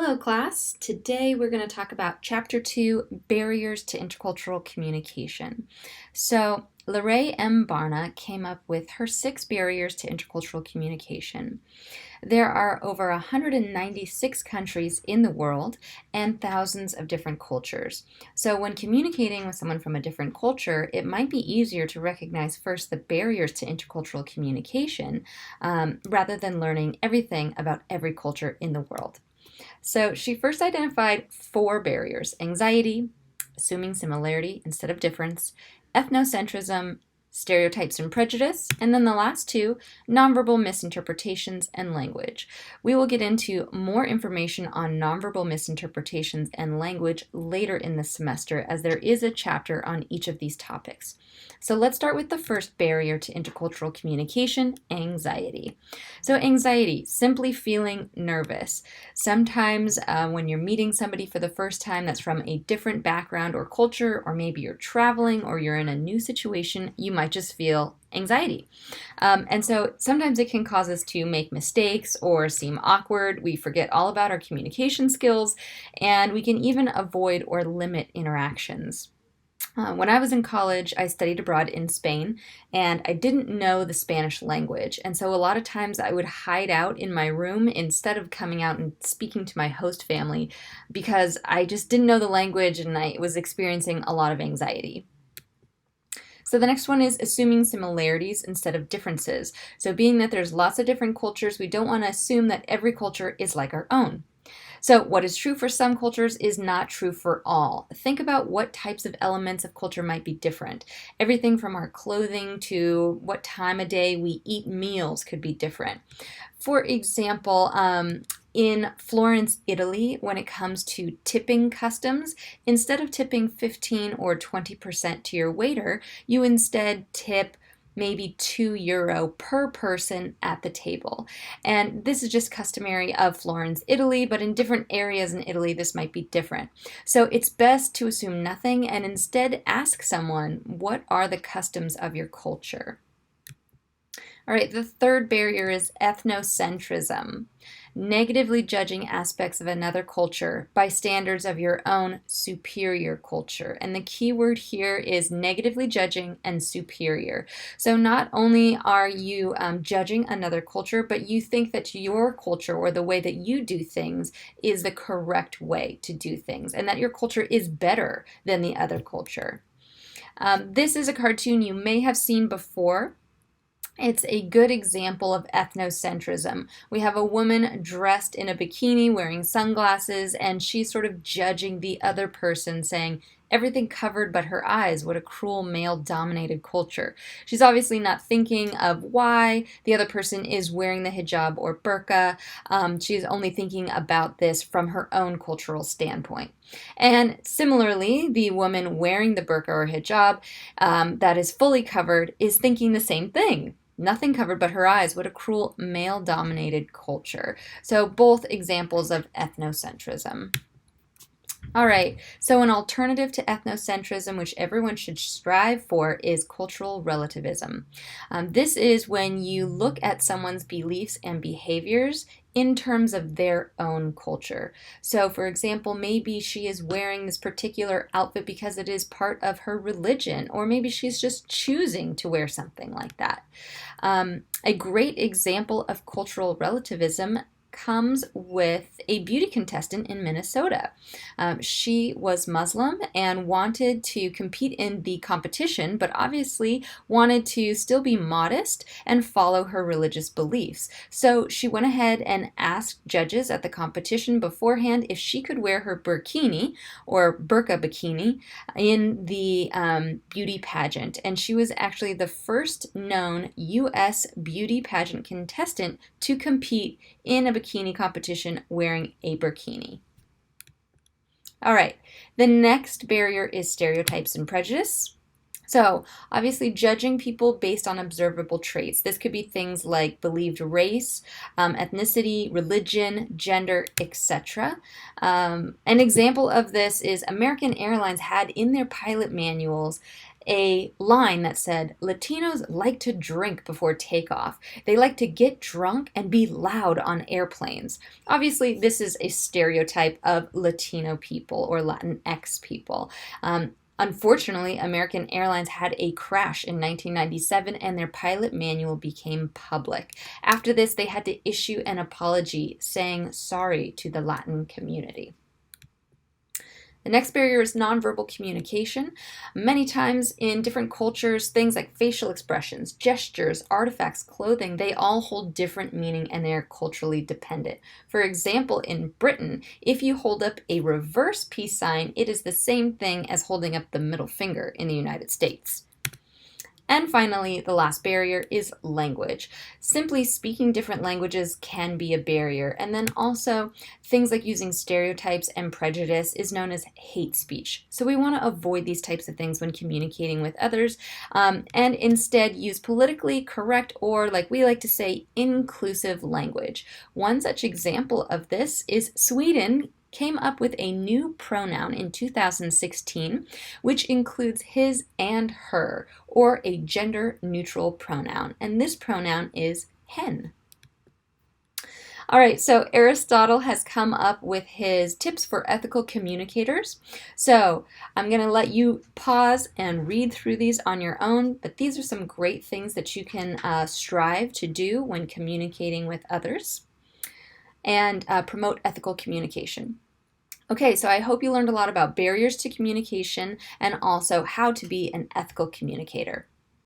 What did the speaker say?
Hello, class. Today we're going to talk about Chapter 2, Barriers to Intercultural Communication. So, Lorraine M. Barna came up with her 6 barriers to intercultural communication. There are over 196 countries in the world and thousands of different cultures. So when communicating with someone from a different culture, it might be easier to recognize first the barriers to intercultural communication rather than learning everything about every culture in the world. So she first identified 4 barriers: anxiety, assuming similarity instead of difference, ethnocentrism, stereotypes and prejudice, and then the last 2, nonverbal misinterpretations and language. We will get into more information on nonverbal misinterpretations and language later in the semester, as there is a chapter on each of these topics. So let's start with the first barrier to intercultural communication: anxiety. So anxiety, simply feeling nervous. Sometimes when you're meeting somebody for the first time that's from a different background or culture, or maybe you're traveling or you're in a new situation, you might just feel anxiety. And so sometimes it can cause us to make mistakes or seem awkward. We forget all about our communication skills, and we can even avoid or limit interactions. When I was in college, I studied abroad in Spain, and I didn't know the Spanish language. And so a lot of times I would hide out in my room instead of coming out and speaking to my host family because I just didn't know the language and I was experiencing a lot of anxiety. So the next one is assuming similarities instead of differences. So being that there's lots of different cultures, we don't want to assume that every culture is like our own. So what is true for some cultures is not true for all. Think about what types of elements of culture might be different. Everything from our clothing to what time of day we eat meals could be different. For example, in Florence, Italy, when it comes to tipping customs, instead of tipping 15 or 20% to your waiter, you instead tip maybe €2 per person at the table. And this is just customary of Florence, Italy, but in different areas in Italy, this might be different. So it's best to assume nothing and instead ask someone, what are the customs of your culture? All right, the third barrier is ethnocentrism, negatively judging aspects of another culture by standards of your own superior culture. And the key word here is negatively judging and superior. So not only are you judging another culture, but you think that your culture or the way that you do things is the correct way to do things, and that your culture is better than the other culture. This is a cartoon you may have seen before. It's a good example of ethnocentrism. We have a woman dressed in a bikini wearing sunglasses, and she's sort of judging the other person, saying, everything covered but her eyes, what a cruel male-dominated culture. She's obviously not thinking of why the other person is wearing the hijab or burqa. She's only thinking about this from her own cultural standpoint. And similarly, the woman wearing the burqa or hijab that is fully covered is thinking the same thing. Nothing covered but her eyes. What a cruel male-dominated culture. So both examples of ethnocentrism. All right, so an alternative to ethnocentrism, which everyone should strive for, is cultural relativism. This is when you look at someone's beliefs and behaviors in terms of their own culture. So, for example, maybe she is wearing this particular outfit because it is part of her religion, or maybe she's just choosing to wear something like that. A great example of cultural relativism comes with a beauty contestant in Minnesota. She was Muslim and wanted to compete in the competition, but obviously wanted to still be modest and follow her religious beliefs. So she went ahead and asked judges at the competition beforehand if she could wear her burkini or burqa bikini in the beauty pageant. And she was actually the first known U.S. beauty pageant contestant to compete in a bikini competition wearing a burkini. All right, the next barrier is stereotypes and prejudice. So obviously judging people based on observable traits. This could be things like believed race, ethnicity, religion, gender, etc. An example of this is American Airlines had in their pilot manuals a line that said, Latinos like to drink before takeoff. They like to get drunk and be loud on airplanes. Obviously, this is a stereotype of Latino people or Latinx people. Unfortunately, American Airlines had a crash in 1997 and their pilot manual became public. After this, they had to issue an apology saying sorry to the Latin community. The next barrier is nonverbal communication. Many times in different cultures, things like facial expressions, gestures, artifacts, clothing, they all hold different meaning and they're culturally dependent. For example, in Britain, if you hold up a reverse peace sign, it is the same thing as holding up the middle finger in the United States. And finally, the last barrier is language. Simply speaking different languages can be a barrier. And then also, things like using stereotypes and prejudice is known as hate speech. So we want to avoid these types of things when communicating with others, and instead use politically correct, or like we like to say, inclusive language. One such example of this is Sweden came up with a new pronoun in 2016, which includes his and her, or a gender-neutral pronoun. And this pronoun is hen. All right, so Aristotle has come up with his tips for ethical communicators. So I'm going to let you pause and read through these on your own, but these are some great things that you can strive to do when communicating with others and promote ethical communication. Okay, so I hope you learned a lot about barriers to communication and also how to be an ethical communicator.